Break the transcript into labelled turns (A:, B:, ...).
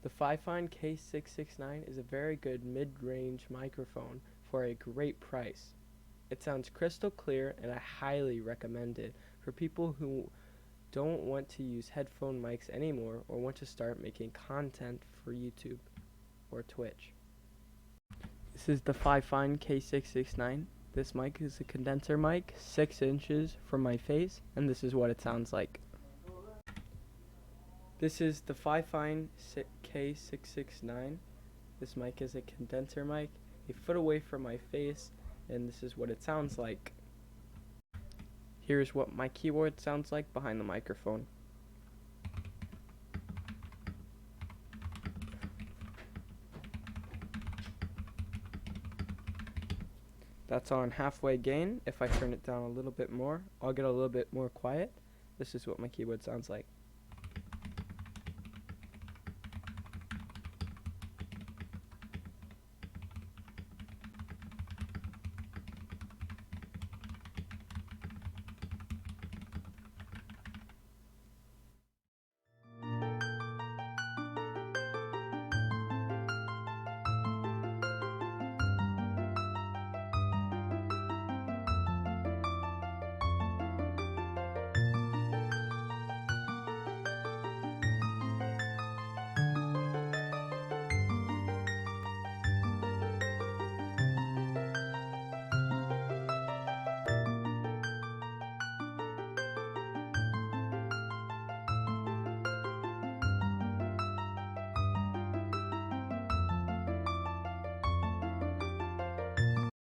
A: The fifine k669 is a very good mid-range microphone for a great price. It sounds crystal clear, and I highly recommend it for people who don't want to use headphone mics anymore or want to start making content for YouTube or Twitch. This is the fifine k669. This mic is a condenser mic, 6 inches from my face, and this is what it sounds like. This is the fifine k669. This mic is a condenser mic, a foot away from my face, and this is what it sounds like. Here's what my keyboard sounds like behind the microphone. That's on halfway gain. If I turn it down a little bit more, I'll get a little bit more quiet. This is what my keyboard sounds like.